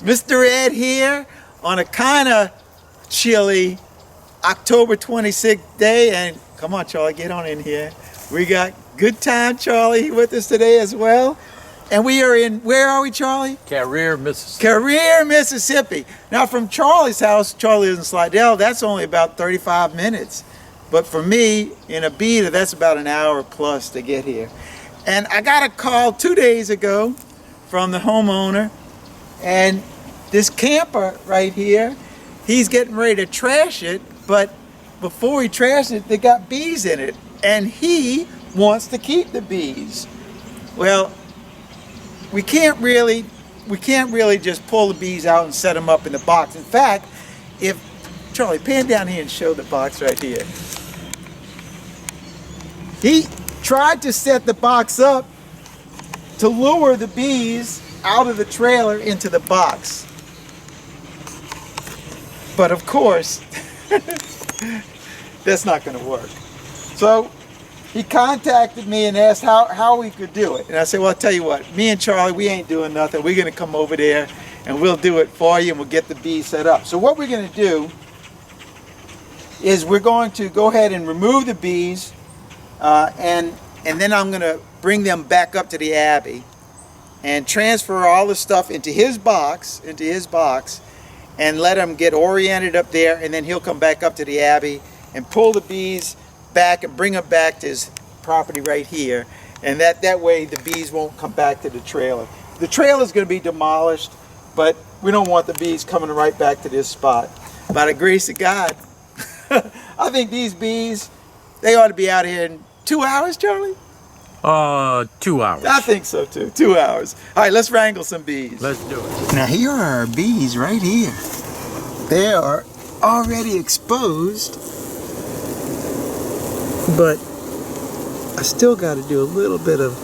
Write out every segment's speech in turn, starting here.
Mr. Ed here on a kind of chilly October 26th day, and come on Charlie, get on in here. We got good time Charlie with us today as well. And we are in, where are we Charlie? Carriere, Mississippi. Carriere, Mississippi. Now from Charlie's house, Charlie lives in Slidell, that's only about 35 minutes. But for me, in a beater, that's about an hour plus to get here. And I got a call 2 days ago from the homeowner, and this camper right here, he's getting ready to trash it, but before he trashes it, they got bees in it, and he wants to keep the bees. Well, we can't really just pull the bees out and set them up in the box. In fact, if Charlie, pan down here and show the box right here. He tried to set the box up to lure the bees out of the trailer into the box. But of course, that's not going to work. So he contacted me and asked how we could do it. And I said, well, I'll tell you what, me and Charlie, we ain't doing nothing. We're going to come over there and we'll do it for you and we'll get the bees set up. So what we're going to do is we're going to go ahead and remove the bees and then I'm going to bring them back up to the Abbey and transfer all the stuff into his box, and let him get oriented up there, and then he'll come back up to the Abbey and pull the bees back and bring them back to his property right here. And that way the bees won't come back to the trailer. The trailer is going to be demolished, but we don't want the bees coming right back to this spot. By the grace of God, I think these bees, they ought to be out here in 2 hours, Charlie? 2 hours. I think so too, 2 hours. All right, let's wrangle some bees. Let's do it. Now here are our bees right here. They are already exposed, but I still got to do a little bit of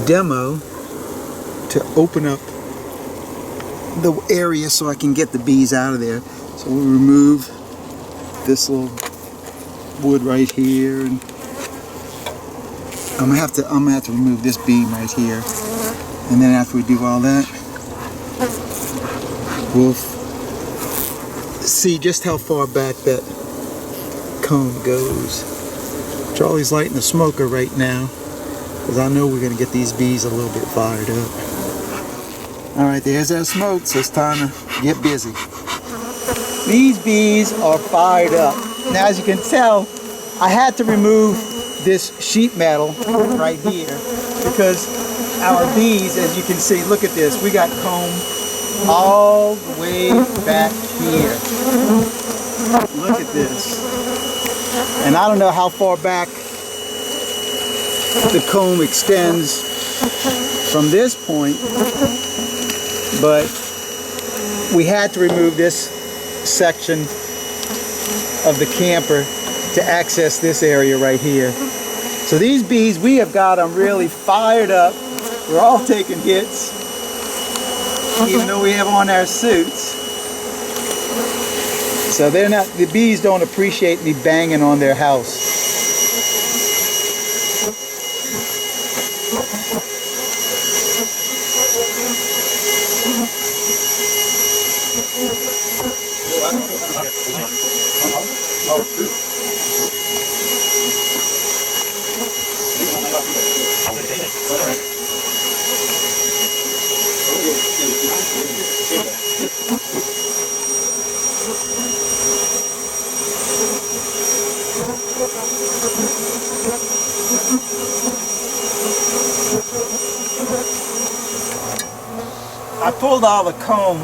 demo to open up the area so I can get the bees out of there. So we'll remove this little wood right here, and I'm gonna have to remove this beam right here, and then after we do all that, we'll see just how far back that comb goes. Charlie's lighting the smoker right now because I know we're gonna get these bees a little bit fired up. All right, there's that smoke, so it's time to get busy. These bees are fired up. Now, as you can tell, I had to remove this sheet metal right here because our bees, as you can see, look at this, we got comb all the way back here. Look at this. And I don't know how far back the comb extends from this point, but we had to remove this section of the camper to access this area right here. So these bees, we have got them really fired up. We're all taking hits, even though we have on our suits. So the bees don't appreciate me banging on their house. I pulled all the comb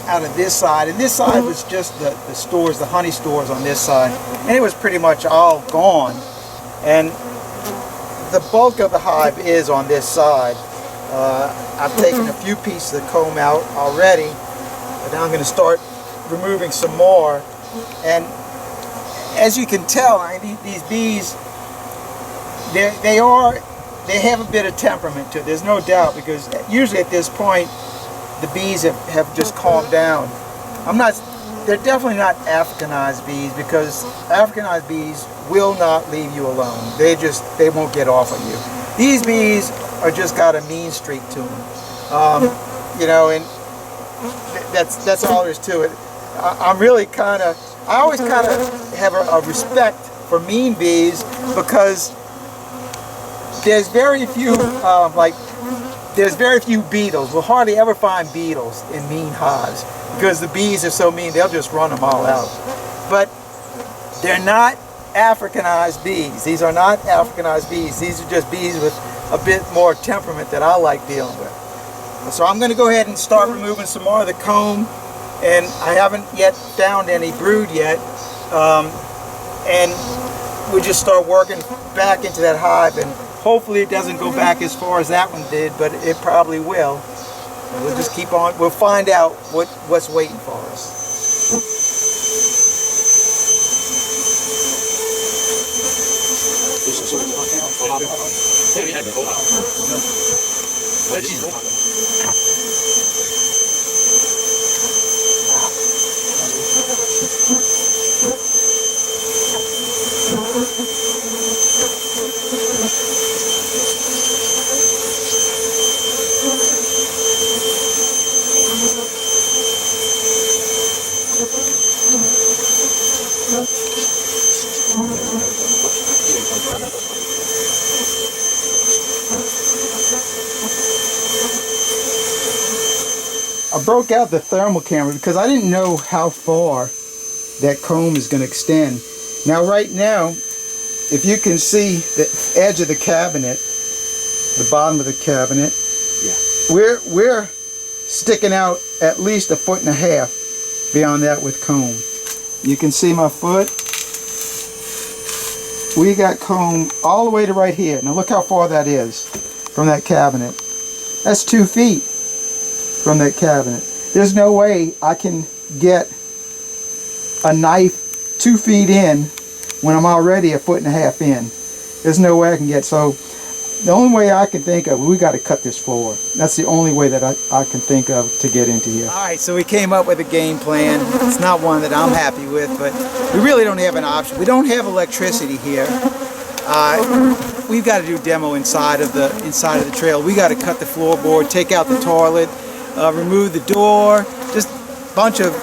out of this side, and this side was just the stores, the honey stores on this side, and it was pretty much all gone. And the bulk of the hive is on this side. I've taken a few pieces of comb out already, but now I'm going to start removing some more. And as you can tell, these bees, they have a bit of temperament to it. There's no doubt, because usually at this point the bees have just calmed down. They're definitely not Africanized bees, because Africanized bees will not leave you alone. They won't get off on you. These bees are just got a mean streak to them. You know, and that's all there is to it. I'm really I always kind of have a respect for mean bees because there's very few there's very few beetles. We'll hardly ever find beetles in mean hives because the bees are so mean, they'll just run them all out. But they're not Africanized bees. These are not Africanized bees. These are just bees with a bit more temperament that I like dealing with. So I'm going to go ahead and start removing some more of the comb, and I haven't yet found any brood yet. And we'll just start working back into that hive, and hopefully it doesn't go back as far as that one did, but it probably will. And we'll just keep on. We'll find out what's waiting for us. I broke out the thermal camera because I didn't know how far that comb is going to extend. Now right now, if you can see the edge of the cabinet, the bottom of the cabinet, we're sticking out at least 1.5 feet beyond that with comb. You can see my foot. We got comb all the way to right here. Now look how far that is from that cabinet. That's 2 feet from that cabinet. There's no way I can get a knife 2 feet in when I'm already 1.5 feet in. There's no way I can get, so the only way I can think of, we got to cut this floor. That's the only way that I can think of to get into here. Alright, so we came up with a game plan. It's not one that I'm happy with, but we really don't have an option. We don't have electricity here. We've got to do demo inside of the trail. We got to cut the floorboard, take out the toilet, remove the door, just a bunch of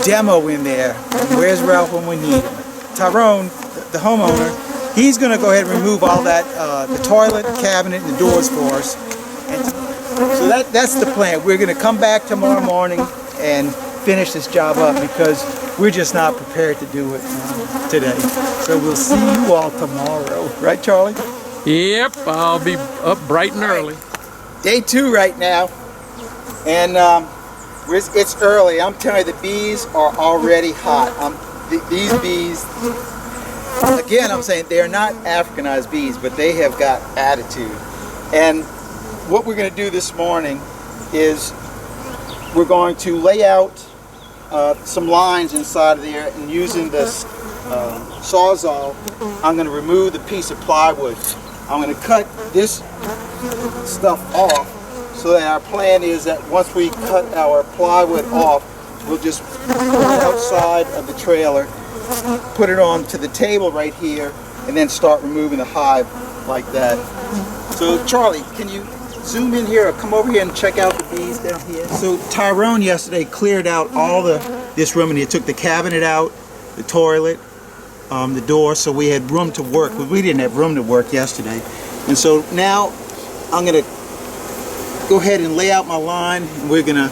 demo in there. Where's Ralph when we need him? Tyrone, the homeowner, he's going to go ahead and remove all that, the toilet, cabinet, and the doors for us. And so that's the plan. We're going to come back tomorrow morning and finish this job up because we're just not prepared to do it today. So we'll see you all tomorrow. Right, Charlie? Yep, I'll be up bright and early. Day 2 right now. And it's early. I'm telling you, the bees are already hot. These bees, again, I'm saying they're not Africanized bees, but they have got attitude. And what we're going to do this morning is we're going to lay out some lines inside of there, and using this Sawzall, I'm going to remove the piece of plywood. I'm going to cut this stuff off, so that our plan is that once we cut our plywood off, we'll just put it outside of the trailer, put it onto the table right here, and then start removing the hive like that. So Charlie, can you zoom in here or come over here and check out the bees down here? So Tyrone yesterday cleared out all this room, and he took the cabinet out, the toilet, the door, so we had room to work. We didn't have room to work yesterday. And so now I'm going to go ahead and lay out my line, and we're going to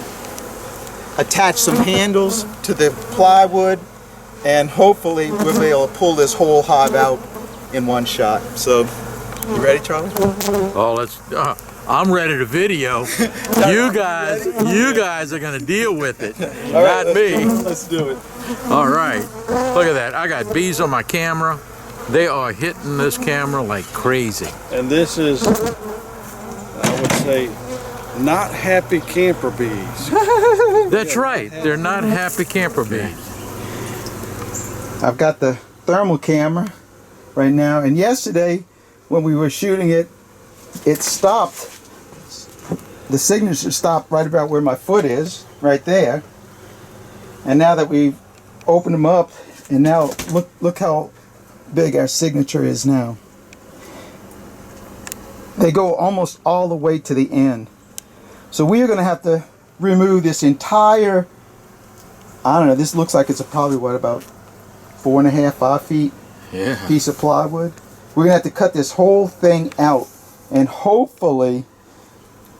attach some handles to the plywood, and hopefully we'll be able to pull this whole hive out in one shot. So, you ready, Charlie? Oh, I'm ready to video. You guys are gonna deal with it, not me. Let's do it. All right, look at that. I got bees on my camera. They are hitting this camera like crazy. And this is, I would say, not happy camper bees. That's right. They're not happy camper bees. I've got the thermal camera right now, and yesterday when we were shooting it, it stopped. The signature stopped right about where my foot is, right there. And now that we've opened them up, and now look how big our signature is now. They go almost all the way to the end. So we are going to have to remove this entire, I don't know, this looks like it's probably what, about 4.5, 5 feet piece of plywood. We're gonna have to cut this whole thing out, and hopefully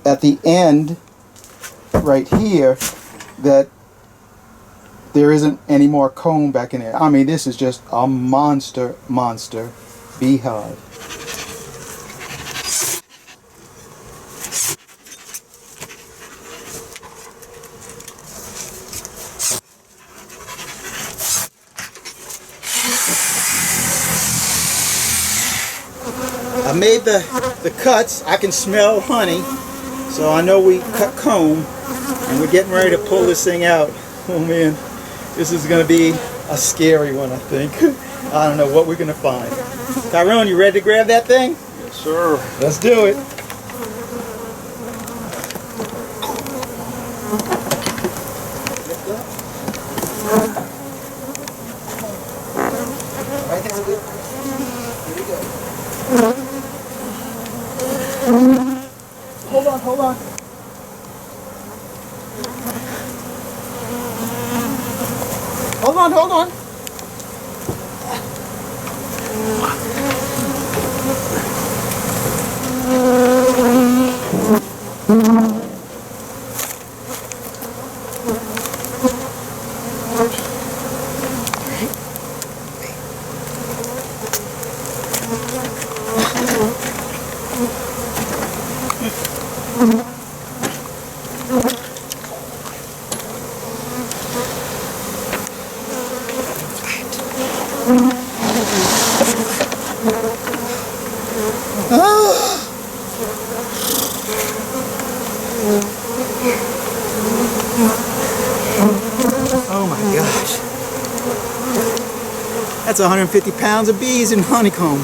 at the end right here that there isn't any more comb back in there. I mean, this is just a monster beehive. I made the cuts. I can smell honey, so I know we cut comb, and we're getting ready to pull this thing out. Oh man, this is going to be a scary one, I think. I don't know what we're going to find. Tyrone, you ready to grab that thing? Yes, sir. Let's do it. Right, that's good. Here we go. Hold on, hold on. Hold on, hold on. Oh my gosh. That's 150 pounds of bees in honeycomb.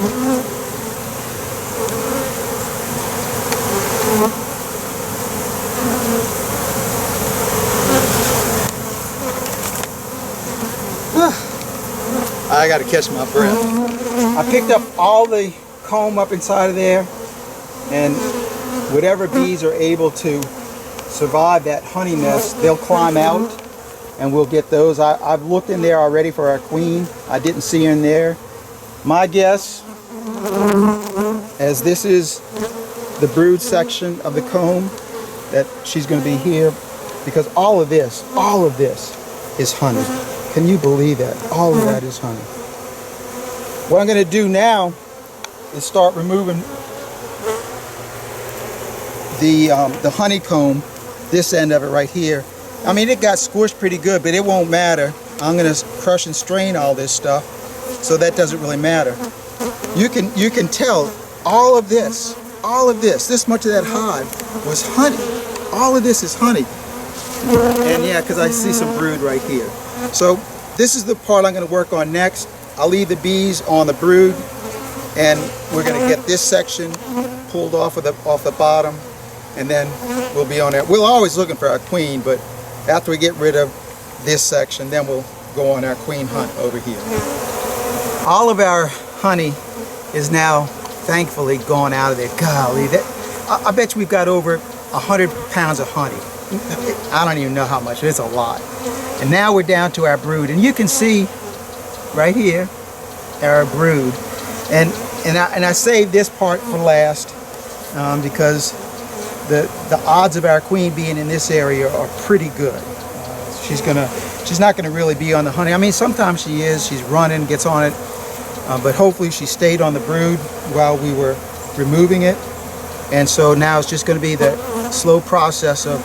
I gotta catch my breath. I picked up all the comb up inside of there, and whatever bees are able to survive that honey nest, they'll climb out, and we'll get those. I've looked in there already for our queen. I didn't see her in there. My guess, as this is the brood section of the comb, that she's going to be here, because all of this is honey. Can you believe that? All of that is honey. What I'm going to do now is start removing the honeycomb, this end of it right here. I mean, it got squished pretty good, but it won't matter. I'm going to crush and strain all this stuff, so that doesn't really matter. You can tell all of this, this much of that hive was honey. All of this is honey. And yeah, because I see some brood right here. So this is the part I'm going to work on next. I'll leave the bees on the brood, and we're going to get this section pulled off of the bottom, and then we'll be on there. We're always looking for our queen, but after we get rid of this section, then we'll go on our queen hunt over here. All of our honey is now thankfully gone out of there. Golly, I bet you we've got over 100 pounds of honey. I don't even know how much, it's a lot. And now we're down to our brood, and you can see right here our brood. And I saved this part for last because the odds of our queen being in this area are pretty good. She's not gonna really be on the honey. I mean, sometimes she is. She's running, gets on it, but hopefully she stayed on the brood while we were removing it. And so now it's just going to be the slow process of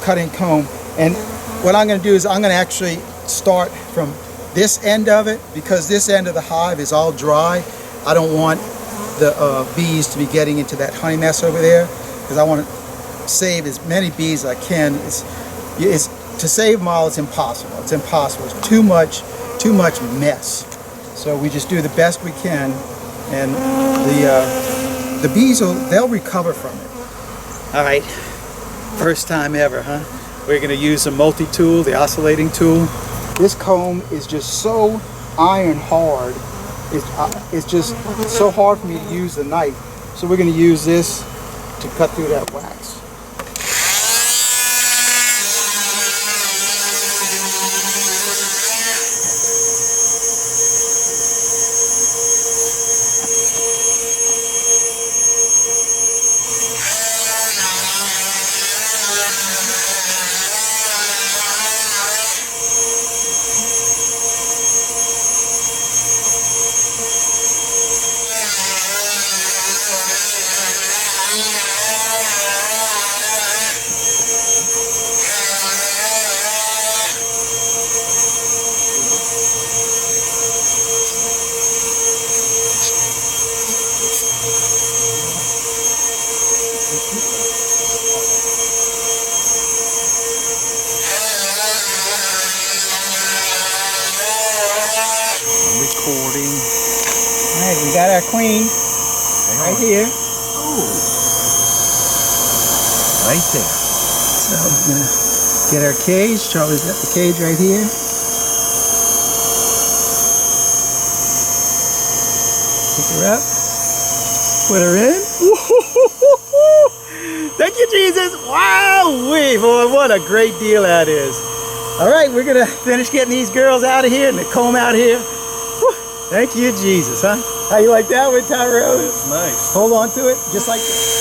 cutting comb. And what I'm going to do is I'm going to actually start from this end of it, because this end of the hive is all dry. I don't want the bees to be getting into that honey mess over there, because I want to save as many bees as I can. To save them all, it's impossible. It's impossible. It's too much mess. So we just do the best we can, and the bees they'll recover from it. All right, first time ever, huh? We're going to use a multi-tool, the oscillating tool. This comb is just so iron hard. It's just so hard for me to use the knife. So we're going to use this to cut through that wax. got our queen right here. Right there. So we're gonna get our cage. Charlie's got the cage right here. Pick her up. Put her in. Thank you, Jesus. Wow, boy, what a great deal that is. All right, we're gonna finish getting these girls out of here and the comb out of here. Whew. Thank you, Jesus, huh? How you like that one, Tyrone? It's nice. Hold on to it, just like that.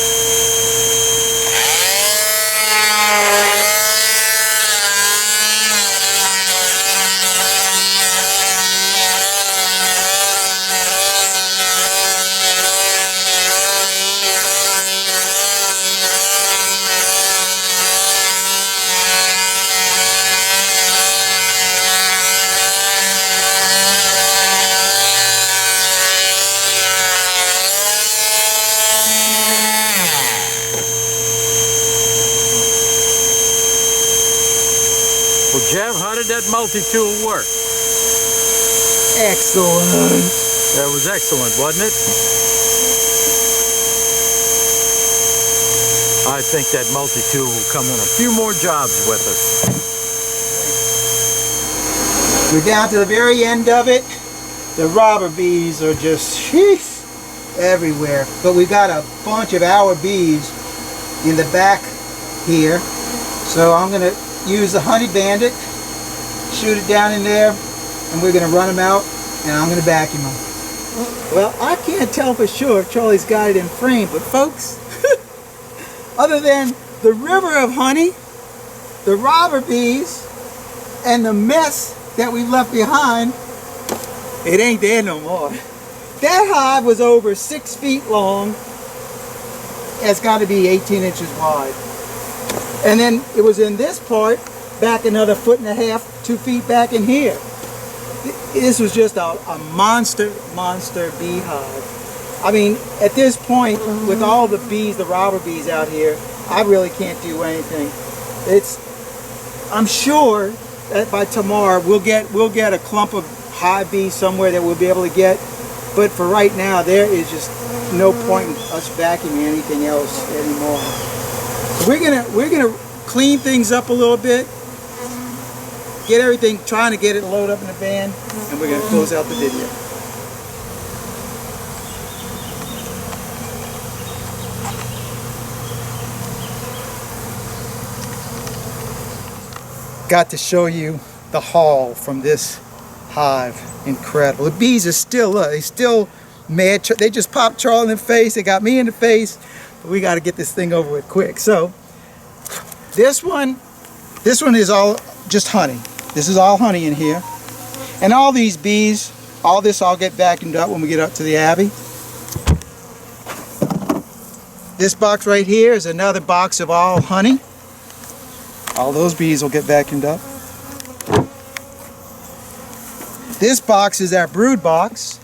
Well, Jeff, how did that multi-tool work? Excellent. That was excellent, wasn't it? I think that multi-tool will come on a few more jobs with us. We're down to the very end of it. The robber bees are just everywhere. But we got a bunch of our bees in the back here. So I'm going to use the honey bandit, shoot it down in there, and we're going to run them out, and I'm going to vacuum them. Well, I can't tell for sure if Charlie's got it in frame, but folks, other than the river of honey, the robber bees, and the mess that we left behind, it ain't there no more. That hive was over 6 feet long. It's got to be 18 inches wide. And then it was in this part, back another 1.5 feet, 2 feet back in here. This was just a monster beehive. I mean, at this point, with all the bees, the robber bees out here, I really can't do anything. I'm sure that by tomorrow we'll get a clump of hive bees somewhere that we'll be able to get. But for right now, there is just no point in us vacuuming anything else anymore. We're gonna clean things up a little bit, get everything, trying to get it loaded up in the van, and we're gonna close out the video. Got to show you the haul from this hive. Incredible. The bees are still they still mad. They just popped Charlie in the face. They got me in the face. But we got to get this thing over with quick. So this one is all just honey. This is all honey in here. And all these bees, all this I'll get vacuumed up when we get up to the abbey. This box right here is another box of all honey. All those bees will get vacuumed up. This box is our brood box.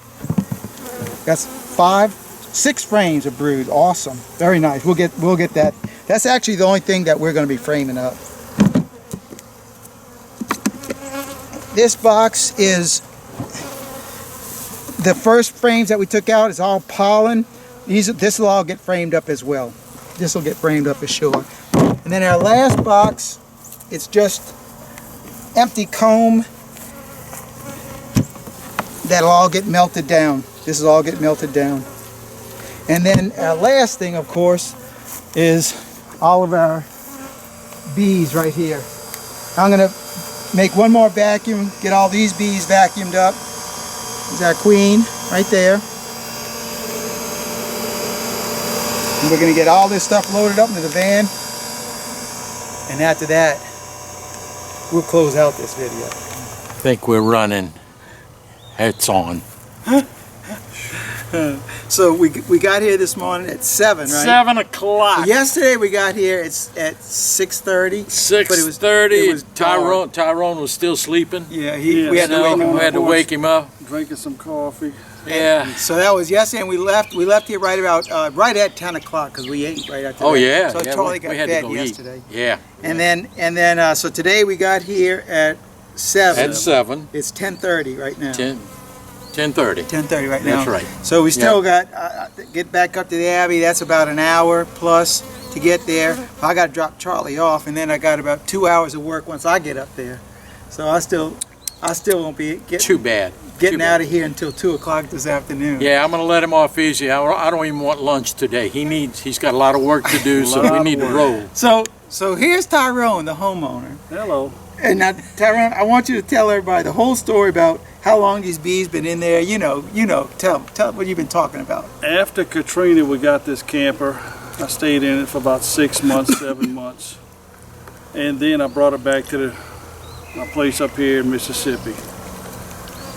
Got 6 frames of brood. Awesome. Very nice. We'll get that. That's actually the only thing that we're going to be framing up. This box is the first frames that we took out. Is all pollen. This will all get framed up as well. This will get framed up for sure. And then our last box, it's just empty comb. That'll all get melted down. This will all get melted down. And then our last thing, of course, is all of our bees right here. I'm going to make one more vacuum, get all these bees vacuumed up. There's our queen right there. And we're going to get all this stuff loaded up into the van. And after that, we'll close out this video. I think we're running. It's on. So we got here this morning at 7, right? 7 o'clock. Yesterday we got here at 6:30. 6:30. Tyrone was still sleeping. Yeah, we had to wake him up. Drinking some coffee. Yeah. So that was yesterday, and we left here right about right at 10 o'clock because we ate right after. Oh that. yeah. So yeah, Charlie got we had fed to go yesterday. Eat. Yeah. And then so today we got here at 7. At 7. It's 10:30 right now. 10:30. 10:30 right now. That's right. So we still got get back up to the Abbey. That's about an hour plus to get there. I got to drop Charlie off, and then I got about 2 hours of work once I get up there. So I still won't be Too bad. getting out of here until 2 o'clock this afternoon. Yeah, I'm gonna let him off easy. I don't even want lunch today. He's got a lot of work to do, so we need to roll. So here's Tyrone, the homeowner. Hello. And now, Tyrone, I want you to tell everybody the whole story about how long these bees been in there. You know, tell what you've been talking about. After Katrina, we got this camper. I stayed in it for about 6 months, 7 months. And then I brought it back to my place up here in Mississippi.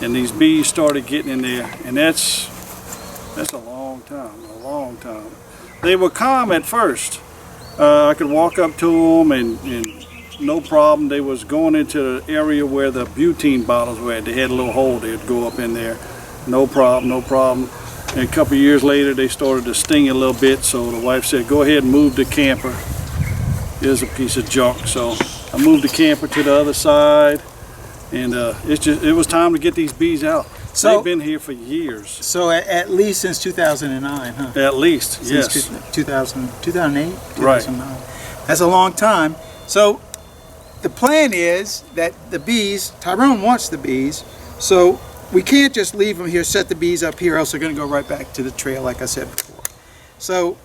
And these bees started getting in there. And that's a long time. They were calm at first. I could walk up to them and no problem. They was going into the area where the butane bottles were at. They had a little hole. They'd go up in there. No problem. And a couple of years later, they started to sting a little bit. So the wife said, go ahead and move the camper. Here's a piece of junk. So I moved the camper to the other side. And it was time to get these bees out. So they've been here for years. So at least since 2009, huh? At least, since yes. 2008, 2009. Right. That's a long time. So the plan is that the bees, Tyrone wants the bees, so we can't just leave them here, set the bees up here, else they're going to go right back to the trail like I said before. So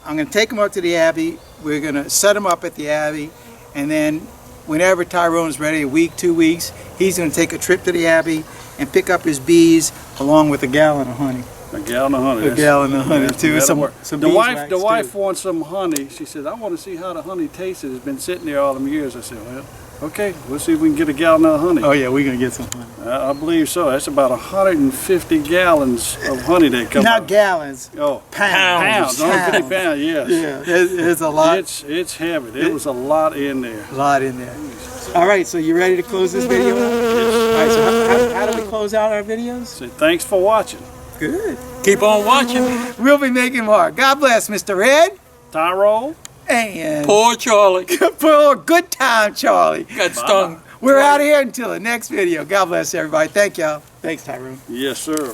I'm going to take them up to the Abbey. We're going to set them up at the Abbey, and then whenever Tyrone's ready, a week, 2 weeks, he's going to take a trip to the Abbey and pick up his bees along with a gallon of honey. A gallon of honey. A gallon of honey too. Some the wife wants some honey. She says, I want to see how the honey tastes. It's been sitting there all them years. I said, well, okay, we'll see if we can get a gallon of honey. Oh yeah, we're going to get some honey. I believe so. That's about 150 gallons of honey that come out. Not gallons. Oh, pounds. 150 pounds, yes. Yeah, it's a lot. It's heavy. There was a lot in there. A lot in there. All right, so you ready to close this video out? Yes. All right, so how do we close out our videos? So thanks for watching. Good. Keep on watching. We'll be making more. God bless, Mr. Red. Tyrone. And Poor Charlie. poor good time, Charlie. Got stung. We're out of here until the next video. God bless everybody. Thank y'all. Thanks, Tyrone. Yes, sir.